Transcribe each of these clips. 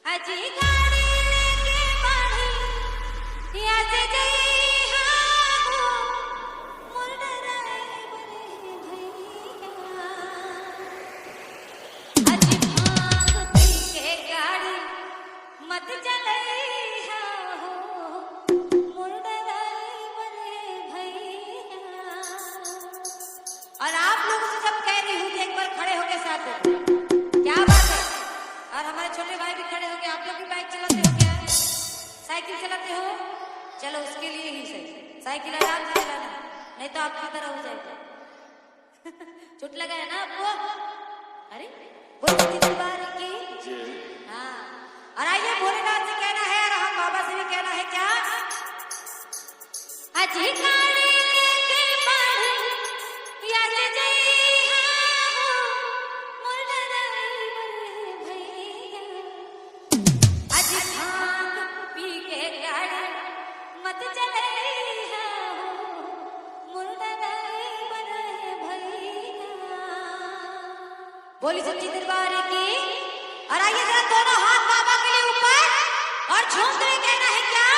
अजी गाड़ी लेके बाड़ी या से जई हां मोर डराए बरे भैया अजी भाग के गाड़ी मत चलई हो मोर डराए बरे भैया। और आप लोगों से जब कह रही हूं कि एक बार खड़े होके साथ दो, क्या बात है। और हमारे छोटे भाई भी खड़े हो गए। आप लोग भी बाइक चलाते हो क्या? साइकिल चलाते हो? चलो उसके लिए ही सही, साइकिल आराम से चलाना, नहीं तो आपकी तरह हो जाएगा। चोट लगा है ना आपको? अरे बोल दरबार की। हाँ, और आइए भोलेनाथ से कहना है और हम बाबा से भी कहना है क्या? अजी गाड़ी लेके बाड़ी या से जई हां मोर डराए बरे भैया अजी भांग पी के गाड़ी मत चलई हो मोर डराए बरे भैया। बोली सच्ची दरबार की। और आइए जरा दोनों हाथ बाबा के लिए ऊपर और झूम के कहना है क्या?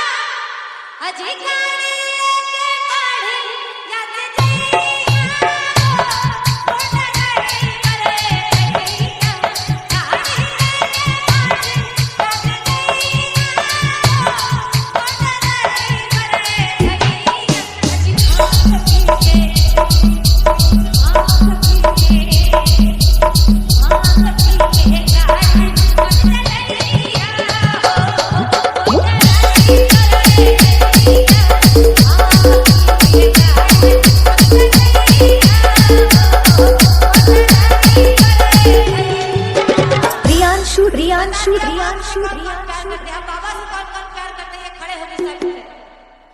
अजी गाड़ी लेके बाड़ी या से जई हां मोर डराए बरे भैया गाड़ी लेके बाड़ी या से जई हां मोर डराए बरे भैया अजी भांग पी के भांग पी के गाड़ी मत चलई हो मोर डराए बरे रियांशु बाबा से कौन कौन प्यार करते हैं खड़े होके साइड पे।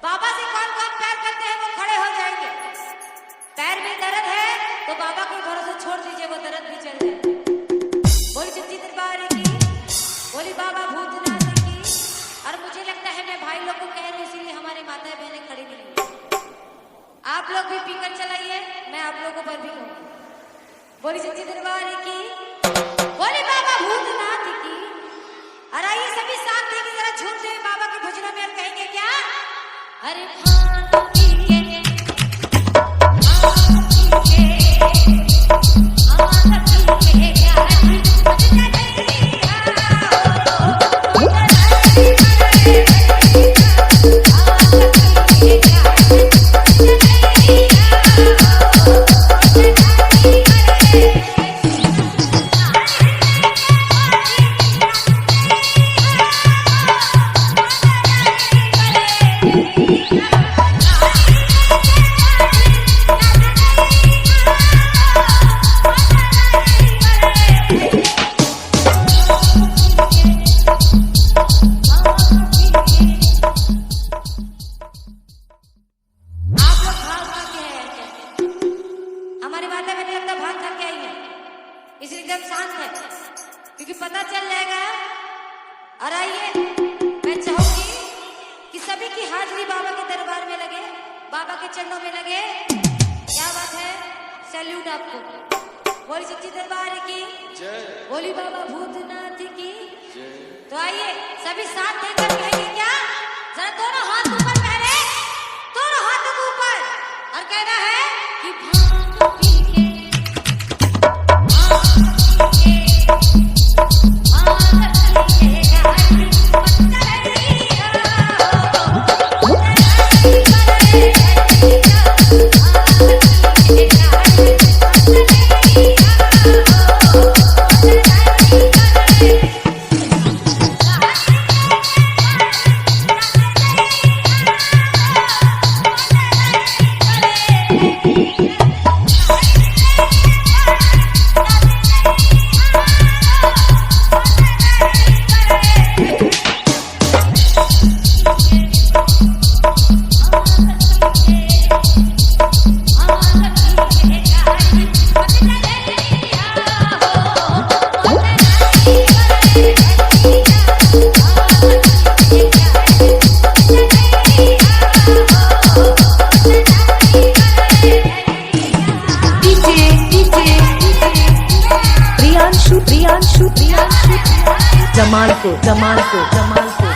बाबा से कौन कौन प्यार करते हैं वो खड़े हो जाएंगे। पैर में दर्द है तो बाबा के भरोसे छोड़ दीजिए, वो दर्द भी चल जाए। बोली सच्ची दरबार की, बोली बाबा भूतनाथ की। और मुझे लगता है मैं भाई लोग को कह रही हूँ इसीलिए हमारी माताएं बहनें खड़ी नहीं हुई। आप लोग भी पीकर चलाइए, मैं आप लोगों पर भी कहूँ। बोली सच्ची दरबार की, बोली बाबा भूतनाथ की। और आइए सभी साथ देके जरा झूमते हुए बाबा के भजनों में कहेंगे क्या? अरे भांग पी के गाड़ी मत चलई हो मोर डराए बरे हमारी माता मैंने लगता भाग खा के आई है, इसलिए एकदम शांत है क्योंकि पता चल जाएगा। और आइए मैं चाहूंगी कि सभी की हाजिरी बाबा के दरबार में लगे, बाबा के चरणों में लगे। क्या बात है, सैल्यूट आपको। बोली सच्ची दरबार की जय, बोली बाबा भूतनाथ की जय। तो आइए सभी साथ देकर कहेंगे क्या? जरा दोनों हाथ ऊपर पहले, दोनों हाथ ऊपर और कहना है कि भांग पी के गाड़ी मत चलई हो मोर डराए बरे भैया गाड़ी मत चलई हो मोर डराए बरे जमालपुर जमालपुर जमालपुर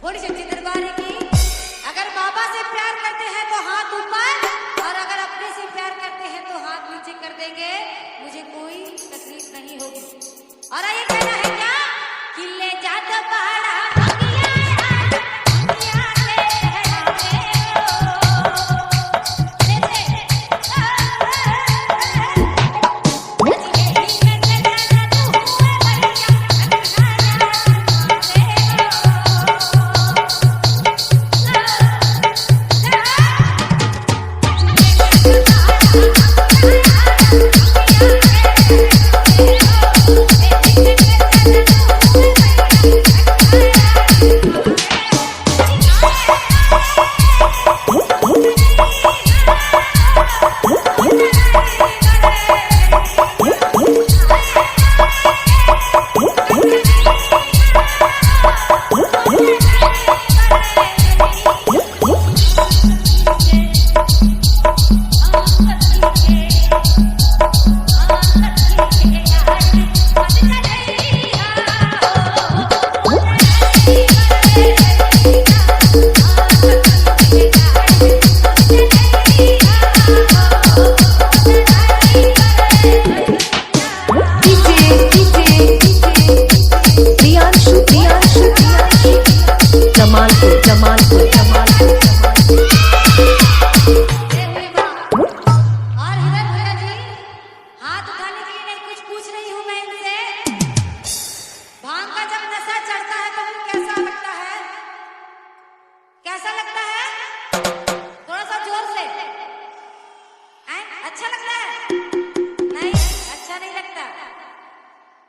बोली सच्ची दरबार की अगर बाबा से प्यार करते हैं तो हाथ ऊपर और अगर अपने से प्यार करते हैं तो हाथ नीचे कर देंगे, मुझे कोई तकलीफ नहीं होगी। और ये कहना है क्या कि ले जाता पहाड़ा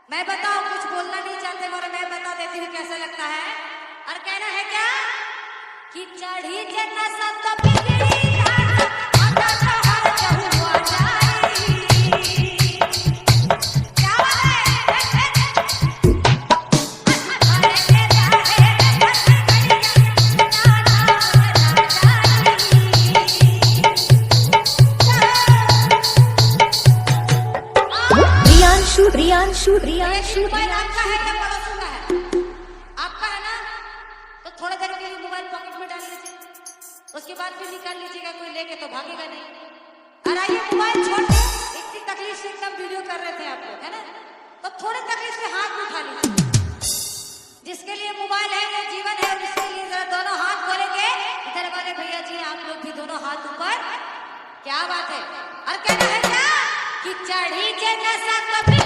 मैं बताओ, कुछ बोलना नहीं चाहते मगर मैं बता देती हूँ कैसा लगता है। और कहना है क्या कि चढ़ी जना सब प्रियांशु मोबाइल आपका है या पड़ोसी का है? आपका है ना, तो थोड़ी देर के लिए मोबाइल पॉकेट में डाल लीजिए, उसके बाद फिर निकाल लीजिएगा, कोई लेके तो भागेगा नहीं। और आइए मोबाइल छोड़ के इतनी तकलीफ से एकदम वीडियो कर रहे थे आप लोग, है ना, तो थोड़ी तकलीफ से हाथ उठा लीजिए। जिसके लिए मोबाइल है वो जीवन है, और इसके लिए जरा दोनों हाथ खोलेंगे। इधर वाले भैया जी आप लोग भी दोनों हाथ ऊपर, क्या बात है। और कहना है क्या कि चढ़ी के नशा कभी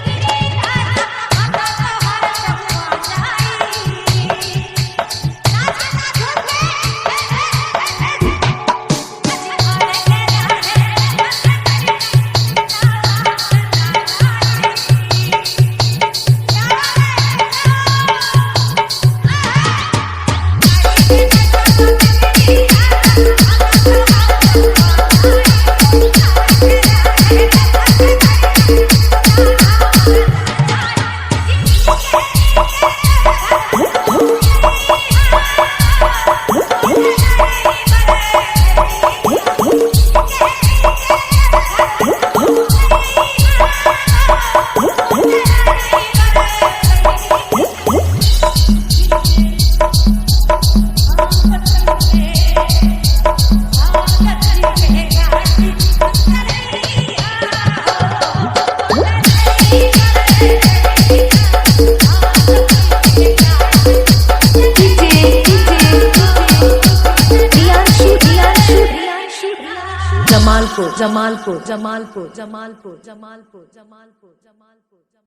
जमालपुर जमालपुर जमालपुर जमालपुर जमालपुर जमालपुर जमालपुर।